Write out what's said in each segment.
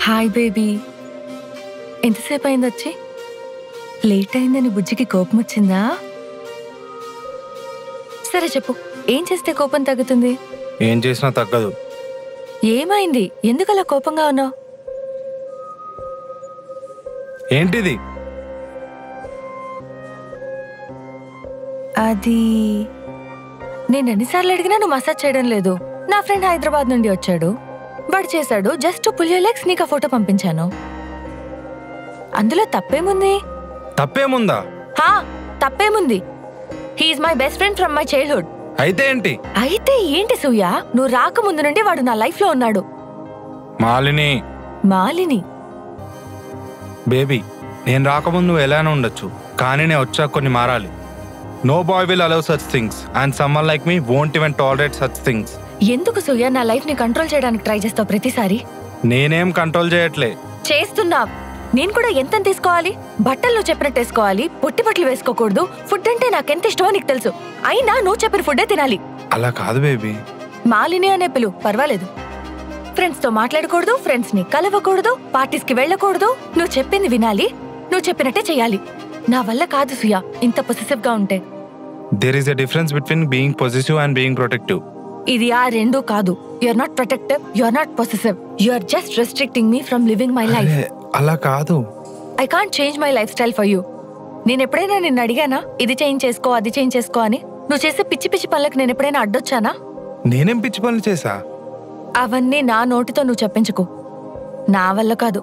Hi baby, ఎంతసేపు అయింది వచ్చి? లేట్ అయిందని బుజ్జికి కోపం వచ్చిందా? సరే చెప్పు, ఏం చేస్తే కోపం తగ్గుతుంది? ఏం చేసినా తగ్గదు. ఏమైంది? ఎందుకలా కోపంగా ఉన్నావు? ఏంటిది? అది నేను ఎన్నిసార్లు అడిగినా నువ్వు మసాజ్ చేయడం లేదు. నా ఫ్రెండ్ హైదరాబాద్ నుండి వచ్చాడు, వాడు చేశాడు. జస్ట్ పుల్ యువర్ లెగ్స్, నీకు ఆ ఫోటో పంపించాను. అందులో తప్పేముంది? తప్పేముందా? తప్పేముంది? He is my best friend from my childhood. అయితే ఏంటి? అయితే ఏంటి సూర్య, నువ్వు రాకముందు నుండి వాడు నా లైఫ్ లో ఉన్నాడు. మాలిని. మాలిని? బేబీ, నేను రాకముందు నువ్వు ఎలానే ఉండొచ్చు, కానీ నేను వచ్చాక కొన్ని మారాలి. No boy will allow such things and someone like me won't even tolerate such things. ఎందుకు సూర్య నా లైఫ్ ని కంట్రోల్ చేయడానికి ట్రై చేస్తావు ప్రతిసారి? నేనేం కంట్రోల్ చేయట్లే. చేస్తున్నావు. నేను కూడా ఎంత తీసుకోవాలి? బట్టలు నువ్వు చెప్పినట్టు వేసుకోవాలి, పొట్టి బట్టలు వేసుకోకూడదు. ఫుడ్ అంటే నాకెంత ఇష్టమో నీకు తెలుసు, అయినా నువ్వు చెప్పిన ఫుడ్డే తినాలి. అలా కాదు బేబీ. మాలిని అనే పిలు, పర్వాలేదు. ఫ్రెండ్స్ తో మాట్లాడకూడదు, ఫ్రెండ్స్ ని కలవకూడదు, పార్టీస్ కి వెళ్ళకూడదు. నువ్వు చెప్పింది వినాలి, నువ్వు చెప్పినట్టే చెయ్యాలి. నా వల్ల కాదు సూర్య ఇంత పొసెసివ్ గా ఉంటే. There is a difference between being possessive and being protective. ఇది ఆ రెండు కాదు. You are not protective, you are not possessive, you are just restricting me from living my life. అలా కాదు. I can't change my lifestyle for you. నేను ఎప్పుడైనా నిన్ను అడిగానా ఇది చేంజ్ చేసుకో అది చేంజ్ చేసుకో అని? నువ్వు చేసే పిచ్చి పిచ్చి పనులకు నేను ఎప్పుడైనా అడ్డొచ్చానా? నేనేం పిచ్చి పనులు చేసా? అవన్నీ నా నోటితో నువ్వు చెప్పించుకో. నా వల్ల కాదు,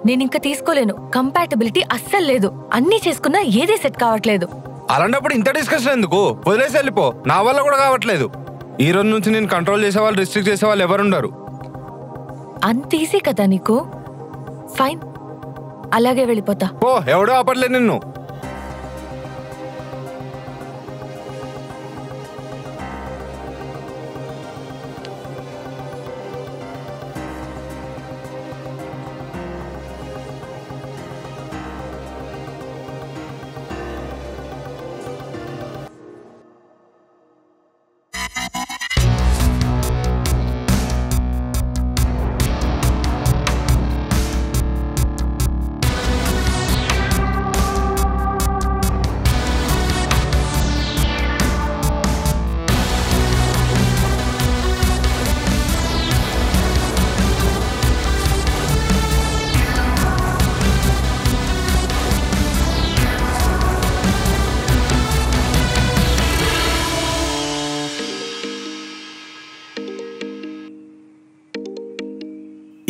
నేను ఇంకా తీసుకోలేను. కంపాటబిలిటీ అస్సలు లేదు. అన్నీ చేసుకున్నా ఏదే సెట్ కావట్లేదు. అలాంటప్పుడు ఇంత డిస్కషన్ ఎందుకు? వదిలేసి వెళ్ళిపో. నా వల్ల కూడా కావట్లేదు. ఈ రోజు నుంచి నేను కంట్రోల్ చేసేవాళ్ళు, రిస్ట్రిక్ట్ చేసేవాళ్ళు ఎవరుండరు. అంత ఈజీ కదా నీకు? ఫైన్, అలాగే వెళ్ళిపోతా. ఓ, ఎవడో ఆపట్లేదు నిన్ను.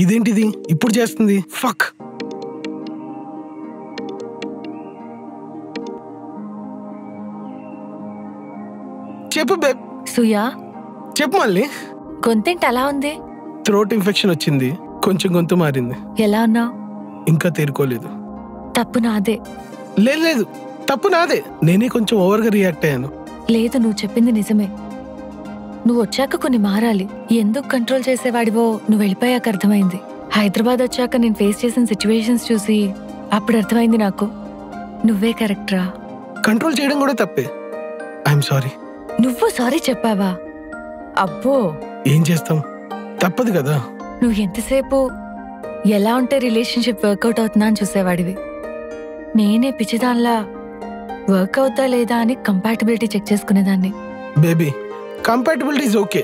ఇదేంటిది ఇప్పుడు చేస్తుంది? ఫక్. చెప్పు బేబ్. సూయా చెప్పు మళ్ళీ. గొంతేంటి అలా ఉంది? థ్రోట్ ఇన్ఫెక్షన్ వచ్చింది, కొంచెం గొంతు మారింది. ఎలా ఉన్నావు? ఇంకా తేరుకోలేదు. తప్పు నాదే. లేదు, తప్పు నాదే. నేనే కొంచెం ఓవర్గా రియాక్ట్ అయ్యాను. లేదు, నువ్వు చెప్పింది నిజమే. నువ్వు వచ్చాక కొన్ని మారాలి. ఎందుకు కంట్రోల్ చేసేవాడివో నువ్వు వెళ్ళిపోయాక అర్థమైంది. హైదరాబాద్ వచ్చాక నేను ఫేస్ చేసిన సిచ్యువేషన్స్ చూసి అప్పుడు అర్థమైంది నాకు నువ్వే కరెక్ట్రా. కంట్రోల్ చేయడం కూడా తప్పే. I'm sorry. నువ్వు సారీ చెప్పావా? అబ్బో, ఏం చేస్తాం, తప్పదు కదా. నువ్వు ఎంతసేపు ఎలా ఉంటే రిలేషన్షిప్ వర్కౌట్ అవుతుందా అని చూసేవాడివి. నేనే పిచ్చిదాన్లా వర్క్ అవుతా లేదా అని కంపాటబిలిటీ చెక్ చేసుకునేదాన్ని. Baby, compatibility is okay,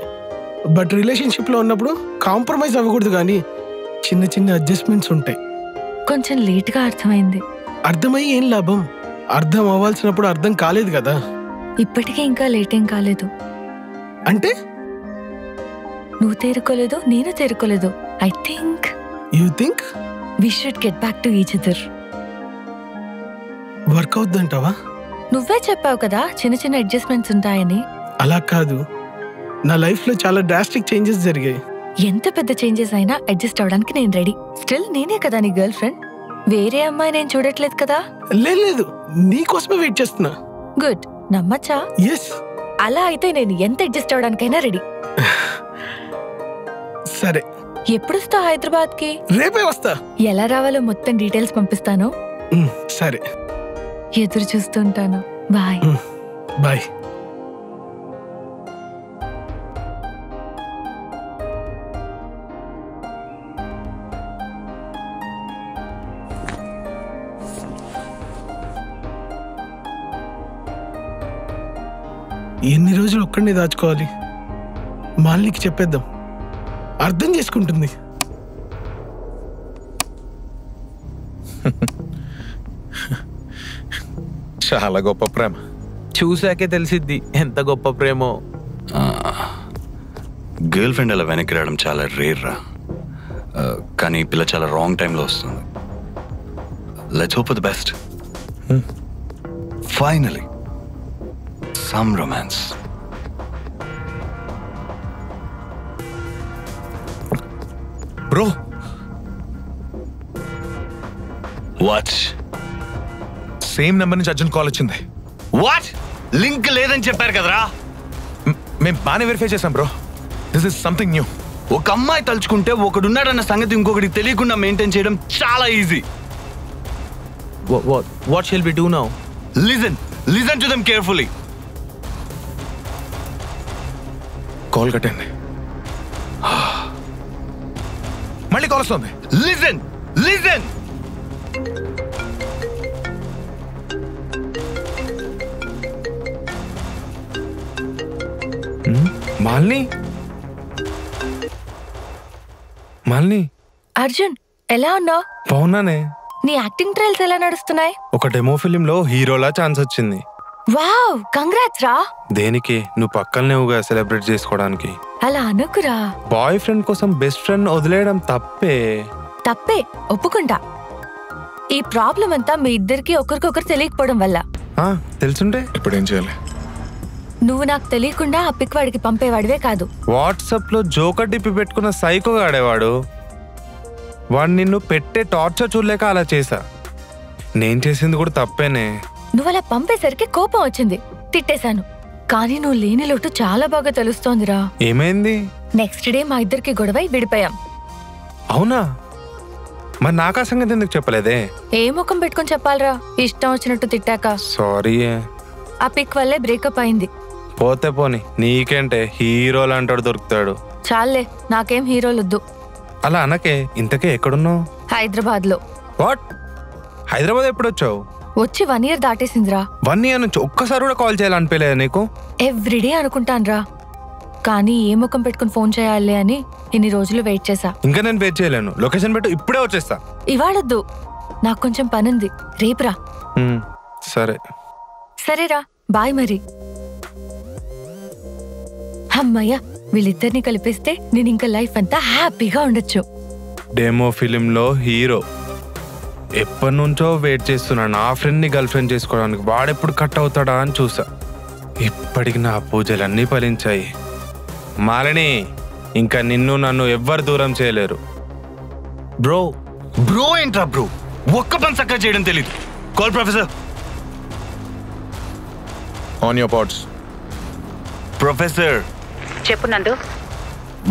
but రిలేషన్షిప్లో ఉన్నప్పుడు కాంప్రమైజ్ అవ్వకూడదు. కానీ చిన్న చిన్న అడ్జస్ట్మెంట్స్ ఉంటాయి. కొంచెం లేట్గా అర్థమైంది. అర్థమయ్యి ఏం లాభం? అర్థం అవ్వాల్సినప్పుడు అర్థం కాలేదు కదా. ఇప్పటికీ ఇంకా లేట్ ఏం కాలేదు. అంటే నువ్వు తేరుకోలేదు, నేను తేరుకోలేదు. I think you think we should get back to each other. Work అవుద్దంటావా? నువ్వే చెప్పావు కదా చిన్న చిన్న అడ్జస్ట్మెంట్స్ ఉంటాయని. అలా కాదు, నా లైఫ్లో చాలా డ్రాస్టిక్ చేంజెస్ జరిగాయి. ఎంత పెద్ద చేంజెస్ అయినా అడ్జస్ట్ అవడానికి నేను రెడీ. స్టిల్ నేనే కదా నీ గర్ల్ ఫ్రెండ్. వేరే అమ్మాయి నేను చూడట్లేదు కదా. లేదు, నీకోసమే వెయిట్ చేస్తున్నా. గుడ్, నమ్మచ్చా? ఎస్. అలా అయితే నేను ఎంత అడ్జస్ట్ అవడానికైనా రెడీ. సరే, ఎప్పుడు వస్తావు హైదరాబాద్ కి? రేపే వస్తా. ఎలా రావాలో మొత్తం డీటెయిల్స్ పంపిస్తాను. సరే, ఎదురు చూస్తుంటాను. బాయ్. బాయ్. ఎన్ని రోజులు ఒక్కడినే దాచుకోవాలి? మాలినికి చెప్పేద్దాం, అర్థం చేసుకుంటుంది. చాలా గొప్ప ప్రేమ. చూసాకే తెలిసిద్ది ఎంత గొప్ప ప్రేమో. గర్ల్ ఫ్రెండ్ అలా వెనక్కి రావడం చాలా రేర్ రా. కానీ ఈ పిల్ల చాలా రాంగ్ టైంలో వస్తుంది. Let's hope for the best. Finally some romance. Bro what? Same number నుంచి అర్జున్ కాల్ వచ్చింది. వాట్? లింక్ లేదని చెప్పారు కదరా. మేము బాగానే వెరిఫై చేసాం bro. This is something new. ఒక అమ్మాయి తలుచుకుంటే ఒకడున్నాడన్న సంగతి ఇంకొకటి తెలియకుండా మెయింటైన్ చేయడం చాలా easy. What shall we do now? Listen to them carefully. Call కట్టండి. మళ్ళీ కాల్ వస్తుంది. లిసన్. మాలిని అర్జున్ ఎలా ఉన్నావు? బాగున్నానే. నీ యాక్టింగ్ ట్రయల్స్ ఎలా నడుస్తున్నాయి? ఒక డెమో ఫిలింలో హీరోలా ఛాన్స్ వచ్చింది. వావ్, కంగ్రాట్స్ రా. దేనికి? నువ్వు పక్కననేవుగా సెలబ్రేట్ చేసుకోవడానికి. అలా అనుకురా. బాయ్ ఫ్రెండ్ కోసం బెస్ట్ ఫ్రెండ్ వదిలేయడం తప్పే. ఒప్పుకుంటా. ఈ ప్రాబ్లం అంతా మీ ఇద్దరికి ఒకరికొకరు తెలియకపోవడం వల్ల. తెలుసుంటే ఇప్పుడు ఏం చేయాలి? నువ్వు నాకు తెలియకుండా ఆ పిక్ వాడికి పంపేవాడివే కాదు. వాట్సాప్ లో జోకర్ డిప్పి పెట్టుకున్న సైకోగా ఆడేవాడు. వాడు నిన్ను పెట్టే టార్చర్ చూడలేక అలా చేశా. నేను చేసింది కూడా తప్పేనే. నువ్వు అలా పంపేసరికి కోపం వచ్చింది, తిట్టేశాను. కానీ నువ్వు లేని లోటు చాలా బాగా తెలుస్తోందిరా. ఏమైంది? నెక్స్ట్ డే మా ఇద్దరికి గొడవై విడిపోయాం. అవునా? మరి నాకు ఆ సంగతి ఎందుకు చెప్పలేదే? ఏ ముఖం పెట్టుకుని చెప్పాలరా, ఇష్టం వచ్చినట్టు తిట్టాక. సారీ. ఆ పిక్ వల్లే బ్రేకప్ అయింది. పోతే పోని, నీకేంటే హీరోలు అంటాడు దొరుకుతాడు. చాలే, నాకేం హీరోలొద్దు. అలా అనకే. ఇంతకే ఎక్కడున్నావు? హైదరాబాద్ లో. వాట్? హైదరాబాద్ ఎప్పుడు వచ్చావు? వచ్చి 1 year దాటేసిందిరా. 1 year నుంచి ఒక్కసారి కూడా కాల్ చేయాలనిపించలేదా నీకు? ఎవ్రీడే అనుకుంటాన్రా, కానీ ఏ ముఖం పెట్టుకుని ఫోన్ చేయాలి అని ఇన్ని రోజులు వెయిట్ చేశా. ఇంకా నేను వెయిట్ చేయలేను. లొకేషన్ పెట్టు, ఇప్పుడే వచ్చేస్తా. ఇవాళొద్దు, నాకు కొంచెం పనుంది, రేపురా. సరే. సరేరా, బాయ్ మరి. అమ్మయ్య, వీళ్ళిద్దరిని కలిపేస్తే నేను ఇంకా లైఫ్ అంతా హ్యాపీగా ఉండొచ్చు. డెమో ఫిలింలో హీరో. ఎప్పటి నుంచో వెయిట్ చేస్తున్నాను నా ఫ్రెండ్ని గర్ల్ ఫ్రెండ్ చేసుకోవడానికి. వాడెప్పుడు కట్ అవుతాడా అని చూసా. ఇప్పటికి నా పూజలన్నీ ఫలించాయి. మాలిని, ఇంకా నిన్ను నన్ను ఎవ్వరు దూరం చేయలేరు. బ్రో ఏంట్రా బ్రో? ఒక్క పని చక్కగా చేయడం తెలీదు. Call professor. On your pods. Professor చెప్పు నందు.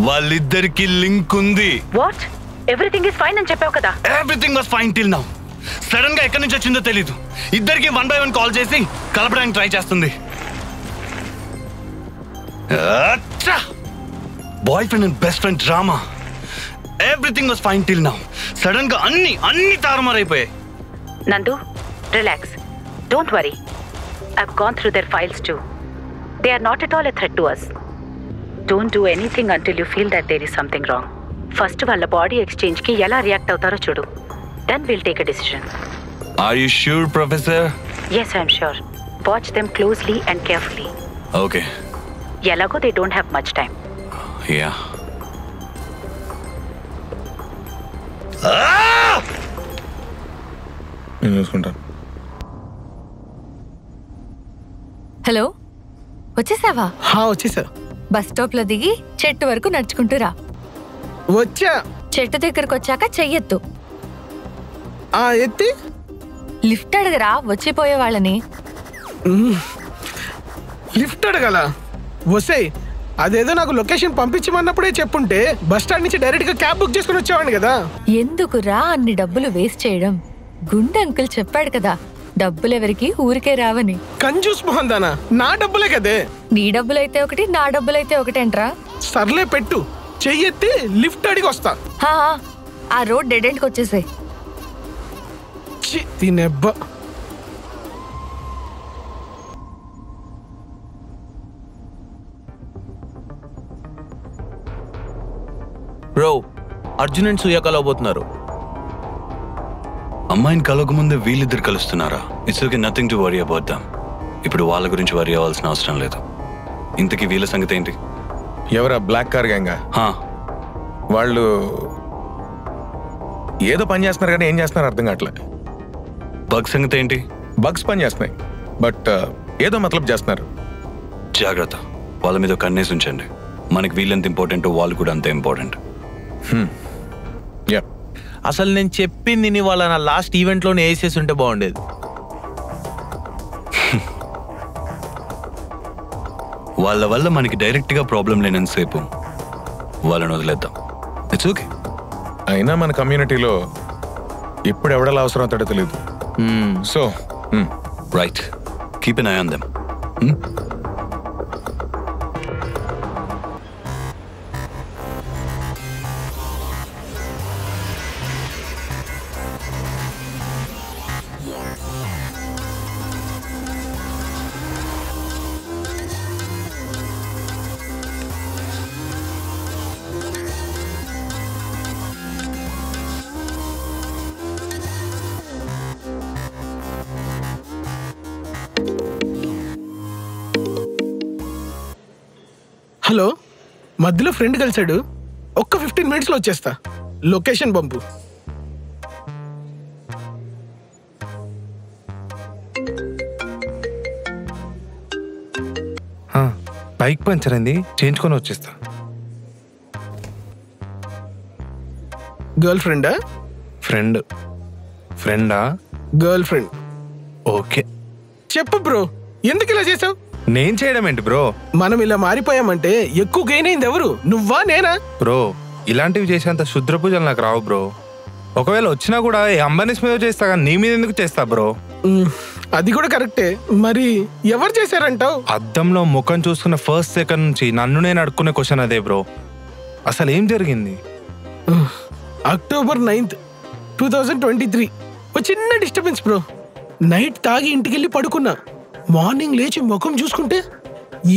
వాళ్ళిద్దరికి లింక్ ఉంది. వాట్? ఎవ్రీథింగ్ ఇస్ ఫైన్ అని చెప్పావు కదా. Everything was fine till now. Sudden గా ఎక్కడి నుంచి వచ్చిందో తెలీదు. ఇద్దరికి 1 by 1 కాల్ చేసి కలపడానికి ట్రై చేస్తుంది. Boy friend and best friend drama. Everything was fine till now. Sudden గా అన్ని తారుమారైపోయాయి. నందు, relax. Don't worry. I've gone through their files too. They are not at all a threat to us. Don't do anything until you feel that there is something wrong. First వాళ్ళ body exchange కి ఎలా react అవుతారో చూడు. Then we'll take a decision. Are you sure, Professor? Yes, I'm sure. Watch them closely and carefully. Okay. ఎలాగో they don't have much time. Yeah. నేను చూసుకుంటాను. Hello, వచ్చేసావా? వచ్చేసా. బస్ స్టాప్ లో దిగి చెట్టు వరకు నడుచుకుంటూ రా. వచ్చా. చెట్టు దగ్గరకు వచ్చాక చెయ్యొద్దు. ఎత్తి లిఫ్ట్ అడగరా వచ్చిపోయే వాళ్ళని. లిఫ్ట్ అడగల? వసేయ్, అదేదో నాకు లొకేషన్ పంపించమన్నప్పుడే చెప్పుంటే బస్ స్టాండ్ నుంచి డైరెక్ట్ గా క్యాబ్ బుక్ చేసుకుని వచ్చేవాడిని కదా. ఎందుకురా అన్ని డబ్బులు వేస్ట్ చేయడం? గుండె అంకుల్ చెప్పాడు కదా, డబ్బులెవరికి ఊరికే రావని. కంజూస్ మొహందానా, నా డబ్బులే కదే. నీ డబ్బులైతే ఒకటి, నా డబ్బులైతే ఒకటేంట్రా? సర్లే పెట్టు, చెయ్యెత్తి లిఫ్ట్ అడిగి వస్తా. ఆ రోడ్ డెడ్ ఎండ్కి వచ్చేసాయి. తినెబ్బ. అర్జున్ అండ్ సూర్య కలవబోతున్నారు. అమ్మాయిని కలవకముందే వీళ్ళిద్దరు కలుస్తున్నారా? It's okay, nothing to worry about them. ఇప్పుడు వాళ్ళ గురించి వరీ అవ్వాల్సిన అవసరం లేదు. ఇంతకీ వీళ్ళ సంగతి ఏంటి? ఎవరా బ్లాక్ కార్ గ్యాంగా? వాళ్ళు ఏదో పని చేస్తున్నారు కానీ ఏం చేస్తున్నారు అర్థం కావట్లేదు. బగ్ సంగతి ఏంటి? బగ్స్ పని చేస్తున్నాయి, బట్ ఏదో మతలబ్ చేస్తున్నారు. జాగ్రత్త, వాళ్ళ మీద కన్నేసి ఉంచండి. మనకి వీళ్ళెంత ఇంపార్టెంట్, వాళ్ళు కూడా అంతే ఇంపార్టెంట్. అసలు నేను చెప్పింది వాళ్ళ నా లాస్ట్ ఈవెంట్లోనే వేసేసి ఉంటే బాగుండేది. వాళ్ళ వల్ల మనకి డైరెక్ట్గా ప్రాబ్లం లేనంతసేపు వాళ్ళని వదిలేద్దాం. It's okay. అయినా మన కమ్యూనిటీలో ఇప్పుడు ఎవడలా అవసరం అవుతాడో తెలియదు. So right, keep N I on them. Hello, మధ్యలో ఫ్రెండ్ కలిసాడు, ఒక్క 15 minutesలో వచ్చేస్తా. లొకేషన్ పంపు. బైక్ పంచర్ అయింది, చేయించుకొని వచ్చేస్తా. గర్ల్ ఫ్రెండా? ఫ్రెండా? Girl friend. ఓకే, చెప్పు బ్రో, ఎందుకు ఇలా చేసావు? నేను చేయడం ఏంటి బ్రో? మనం ఇలా మారిపోయామంటే ఎక్కువ గెయిన్ అయింది ఎవరు, నువ్వా నేనా? బ్రో, ఇలాంటివి చేసేంత శుద్ర పూజలు నాకు రావు బ్రో. ఒకవేళ వచ్చినా కూడా ఏ అంబానీస్ మీద చేస్తా కానీ నీ మీద ఎందుకు చేస్తా బ్రో? అది కూడా కరెక్టే. మరి ఎవరు చేశారంటావు? అద్దంలో ముఖం చూసుకున్న ఫస్ట్ సెకండ్ నుంచి నన్ను నేను అడుక్కునే క్వశ్చన్ అదే బ్రో. అసలు ఏం జరిగింది? October 9th, 2023 ఒక చిన్న డిస్టర్బెన్స్ బ్రో. నైట్ తాగి ఇంటికెళ్ళి పడుకున్నా. మార్నింగ్ లేచి ముఖం చూసుకుంటే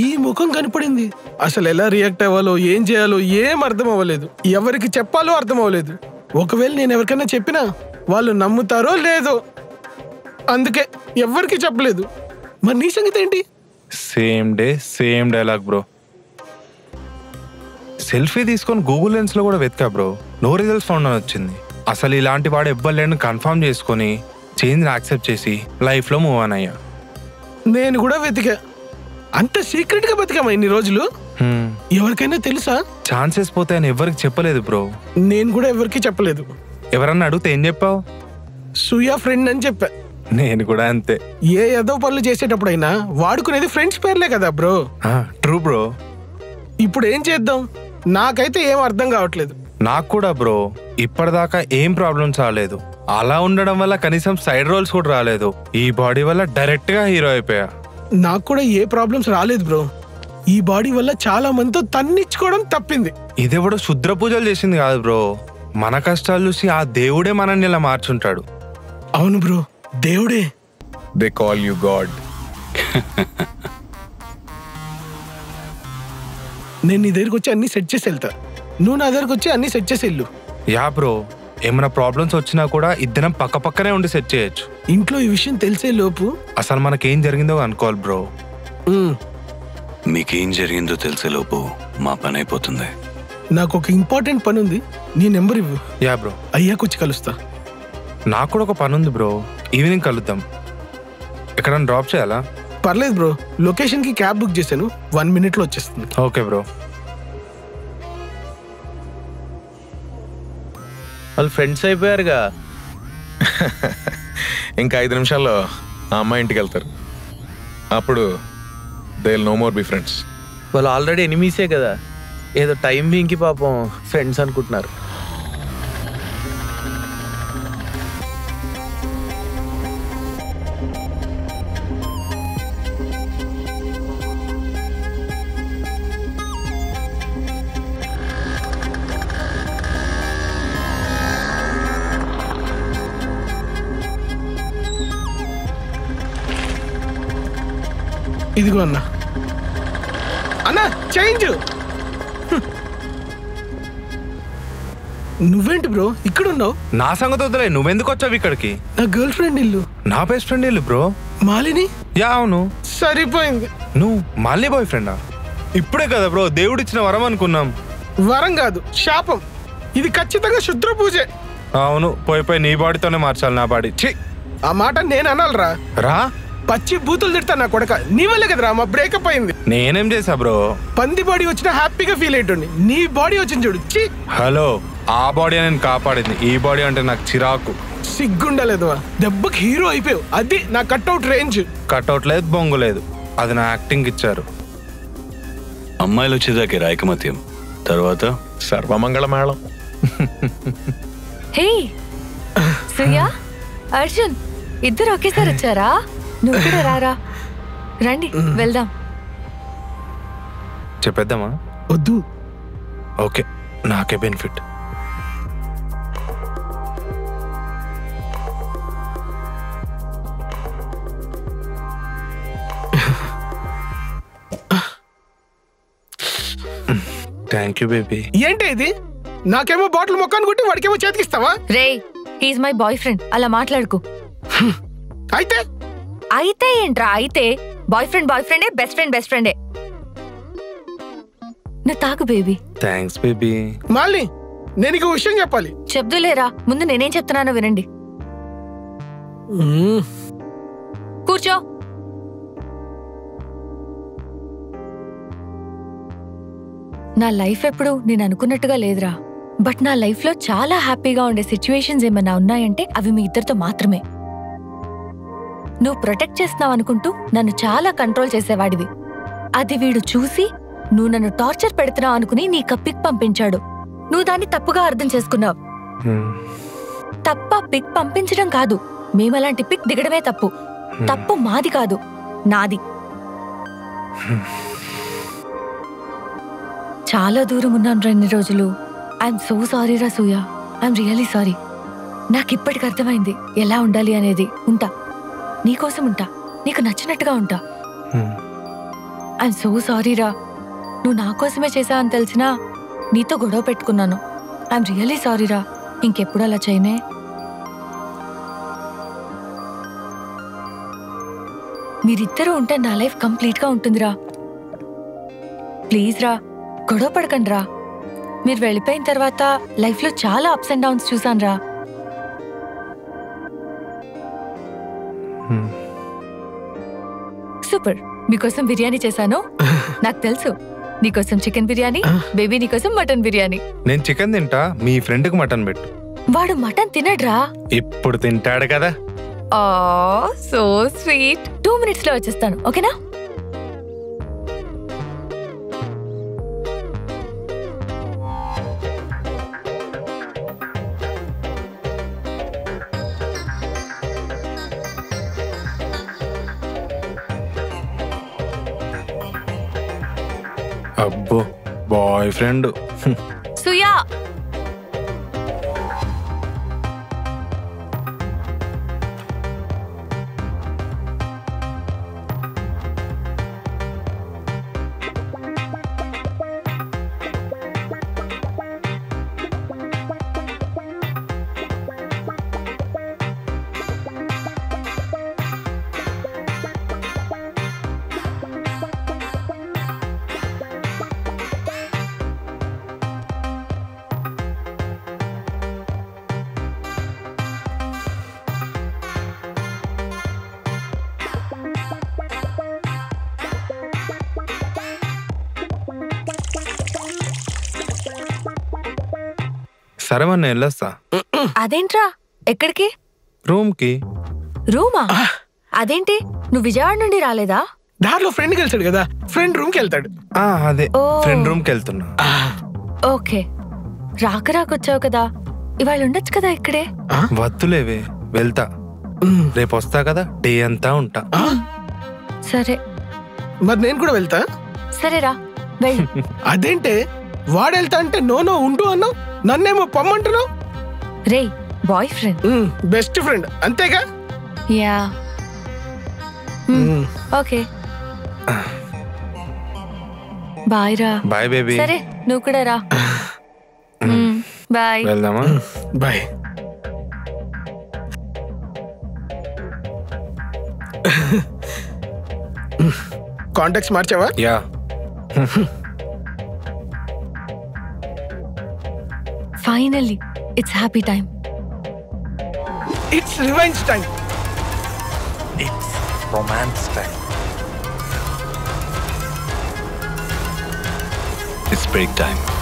ఈ ముఖం కనపడింది. అసలు ఎలా రియాక్ట్ అవ్వాలో, ఏం చేయాలో ఏం అర్థం అవ్వలేదు. ఎవరికి చెప్పాలో అర్థం అవ్వలేదు. ఒకవేళ నేను ఎవరికైనా చెప్పినా వాళ్ళు నమ్ముతారో లేదో, అందుకే ఎవరికి చెప్పలేదు. మరి నీ సంగతి ఏంటి? Same day same dialogue bro. Selfie తీసుకొని గూగుల్ లెన్స్ లో కూడా వెతికా బ్రో, నో రిజల్ట్స్ ఫౌండ్ అని వచ్చింది. అసలు ఇలాంటి వాడు ఎవ్వలేని కన్ఫర్మ్ చేసుకొని చేంజ్ యాక్సెప్ట్ చేసి లైఫ్ లో మూవ్ ఆన్ అయ్యా. నేను కూడా వెతికా. అంత సీక్రెట్ గా బతికామా ఇన్ని రోజులు? ఎవరికైనా తెలుసా? ఛాన్సెస్ పోతాయని ఎవరికి చెప్పలేదు బ్రో. నేను కూడా ఎవరికి చెప్పలేదు. ఎవరన్నా అడిగితే ఏం చెప్పావు? సూర్య ఫ్రెండ్ అని చెప్పా. నేను కూడా అంతే. ఏ ఏదో పనులు చేసేటప్పుడైనా వాడుకునేది ఫ్రెండ్స్ పేర్లే కదా బ్రో. True bro. ఇప్పుడు ఏం చేద్దాం? నాకైతే ఏం అర్థం కావట్లేదు. నాకు కూడా బ్రో, ఇప్పటిదాకా ఏం ప్రాబ్లమ్స్ రాలేదు. అలా ఉండడం వల్ల కనీసం సైడ్ రోల్స్ కూడా రాలేదు. ఈ బాడీ వల్ల డైరెక్ట్ గా హీరో అయిపోయా. నాకు కూడా ఏ ప్రాబ్లమ్స్ రాలేదు బ్రో. ఈ బాడీ వల్ల చాలా మందితో తన్నిచ్చుకోవడం తప్పింది. ఇదెవడో శుద్ర పూజలు చేసింది కాదు బ్రో. మన కష్టాలు చూసి ఆ దేవుడే మనల్ని ఇలా మార్చుంటాడు. అవును బ్రో, దేవుడే. They call you God. నేను నీ దగ్గరికి వచ్చి అన్ని సెట్ చేసి వెళ్తా, నువ్వు నా దగ్గరకు వచ్చి అన్ని సెట్ చేసి వెళ్ళు. యా బ్రో, ఏమైనా ప్రాబ్లమ్స్ వచ్చినా కూడా ఇద్దరం పక్క పక్కనే ఉండి సెట్ చేయొచ్చు. ఇంట్లో ఈ విషయం తెలిసే లోపు అసలు మనకేం జరిగిందో అనుకోవాలి బ్రో. మీకేం జరిగిందో తెలిసేలోపు మా పని అయిపోతుంది. నాకు ఒక ఇంపార్టెంట్ పని ఉంది, నీ నెంబర్ ఇవ్వు. Yeah bro. అయ్యాకొచ్చి కలుస్తా. నాకు కూడా ఒక పని ఉంది బ్రో, ఈవినింగ్ కలుద్దాం. ఎక్కడన్నా డ్రాప్ చేయాలా? పర్లేదు బ్రో, లొకేషన్ కి క్యాబ్ బుక్ చేశాను, 1 minute లో వచ్చేస్తుంది. Okay bro. వాళ్ళు ఫ్రెండ్స్ అయిపోయారుగా. ఇంకా 5 నిమిషాల్లో ఆ అమ్మాయి ఇంటికి వెళ్తారు. అప్పుడు they will know more be friends. వాళ్ళు ఆల్రెడీ ఎనిమీసే కదా, ఏదో టైం బీంగ్కి పాపం ఫ్రెండ్స్ అనుకుంటున్నారు. ఇదిగో అన్నా. అన్నా చేంజ్. నువ్వేంటి బ్రో ఇక్కడ ఉన్నావు? నా సంగతి వదిలే, నువ్వెందుకు వచ్చావు ఇక్కడికి? నా గర్ల్ ఫ్రెండ్ ఇల్లు. నా బెస్ట్ ఫ్రెండ్ ఇల్లు బ్రో. మాలిని? యా అవును. సరిపోయింది. నువ్వు మాలిని బాయ్ ఫ్రెండా? ఇప్పుడే కదా బ్రో దేవుడిచ్చిన వరం అనుకున్నాం. వరం కాదు, శాపం. ఇది ఖచ్చితంగా శుద్ర పూజే. అవును, పోయి నీ బాడీతోనే మార్చాలి నా బాడీ. ఛీ, ఆ మాట నేను అనాలరా? రా. పచ్చి బూతులు తిడతా నా కొడక. నీ వల్లే కదరా మా బ్రేకప్ అయింది. నేనేం చేసా బ్రో? పంది బాడీ వచ్చినా హ్యాపీగా ఫీల్ అయ్యేటోని. నీ బాడీ వచ్చింది చూడు. ఛీ, హలో, ఆ బాడీ నేను కాపాడింది. ఈ బాడీ అంటే నాకు చిరాకు. సిగ్గుండలేదు. దెబ్బకి హీరో అయిపోయావు. అది నా కట్అవుట్ రేంజ్. కట్అవుట్ లేదు, బొంగు లేదు. అది నా యాక్టింగ్ ఇచ్చారు. అమ్మాయిలు వచ్చేదాకే రాయకమత్యం, తర్వాత సర్వమంగళ మేళం. హే సూర్య, అర్జున్ ఇద్దరు ఒకేసారి వచ్చారా? నువ్వు కూడా రారా. రండి వెళ్దాం. చెప్పేద్దామా? వద్దు. ఓకే, నాకే బెనిఫిట్. Thank you baby. ఏంటి ఇది? నాకేమో బాటిల్ మొక్కను కొట్టి వాడికేమో చేతికిస్తావా? రే, హీస్ మై బాయ్ ఫ్రెండ్, అలా మాట్లాడుకు. అయితే అయితే ఏంట్రా? అయితే బాయ్ ఫ్రెండే, బెస్ట్ ఫ్రెండే. నువ్వు తాగు బేబీ. Thanks baby. మాలిని, నేను నీకు విషయం చెప్పాలి. చెప్దులేరా, ముందు నేనేం చెప్తున్నానో వినండి. కూర్చో. నా లైఫ్ ఎప్పుడు నేను అనుకున్నట్టుగా లేదురా. బట్ నా లైఫ్ లో చాలా హ్యాపీగా ఉండే సిచ్యువేషన్స్ ఏమన్నా ఉన్నాయంటే అవి మీ ఇద్దరితో మాత్రమే. నువ్వు ప్రొటెక్ట్ చేస్తున్నావు అనుకుంటూ నన్ను చాలా కంట్రోల్ చేసేవాడివి. అది వీడు చూసి నువ్వు నన్ను టార్చర్ పెడుతున్నావు అనుకుని నీ పిక్ పంపించాడు. నువ్వు దాన్ని తప్పుగా అర్థం చేసుకున్నావు. తప్ప పిక్ పంపించడం కాదు, మేమలాంటి పిక్ దిగడమే తప్పు. తప్పు మాది కాదు, నాది. చాలా దూరం ఉన్నాను రా ఇన్ని రోజులు. ఐఎమ్ సో సారీ రా సూయ, ఐఎమ్ రియలీ సారీ. నాకిప్పటికి అర్థమైంది ఎలా ఉండాలి అనేది. ఉంటా, నీకోసం ఉంటా, నీకు నచ్చినట్టుగా ఉంటా. ఐఎమ్ సో సారీ రా. నువ్వు నా కోసమే చేసావు అని తెలిసినా నీతో గొడవ పెట్టుకున్నాను. ఐఎమ్ రియలీ సారీ రా. ఇంకెప్పుడు అలా చేయనే. మీరిద్దరూ ఉంటే నా లైఫ్ కంప్లీట్ గా ఉంటుందిరా. ప్లీజ్ రా, గొడవ పడకండి రా. మీరు వెళ్ళిపోయిన తర్వాత లైఫ్ లో చాలా అప్స్ అండ్ డౌన్స్ చూసాను రా. సూపర్. మీకోసం బిర్యానీ చేశాను. నాకు తెలుసు నీకోసం చికెన్ బిర్యానీ, బేబీ నీకోసం మటన్ బిర్యానీ. నేను చికెన్ తింటా, మీ ఫ్రెండ్ కి మటన్ పెట్టు. వాడు మటన్ తినడ్రా. ఇప్పుడు తింటాడు కదా. So sweet. 2 minutes లో వచ్చేస్తాను, ఓకేనా? అబ్బో, బాయ్ ఫ్రెండ్. సుయా, సరే మరి నేను వెళ్ళొస్తా. అదేంట్రా? ఎక్కడికి? రూమ్ కి. రూమా? అదేంటి, నువ్వు విజయవాడ నుండి రాలేదా? దారిలో ఫ్రెండ్ కలిసాడు కదా, ఫ్రెండ్ రూమ్ కి వెళ్తాడు. అదే ఓ. ఫ్రెండ్ రూమ్ కి వెళ్తున్నా. ఓకే, రాకొచ్చావు కదా, ఇవాళ ఉండొచ్చు కదా ఇక్కడే. వద్దులేవే, వెళ్తా. రేపు వస్తా కదా, డే అంతా ఉంటా. సరే మరి నేను కూడా వెళ్తా. సరేరా, వెళ్ళు. అదేంటే వాడు వెళ్తా అంటే నో ఉండు అన్నావు, నన్నేమో పొమ్మంటున్నావు. రే, బాయ్ ఫ్రెండ్, బెస్ట్ ఫ్రెండ్ అంతేగా. యా. ఓకే, బాయ్ రా. Bye baby. సరే, నువ్వు కూడా రా. బాయ్. వెళ్దామా? బాయ్. కాంటాక్ట్స్ మార్చావా? Yeah. Finally it's happy time. It's revenge time. It's romance time. It's break time.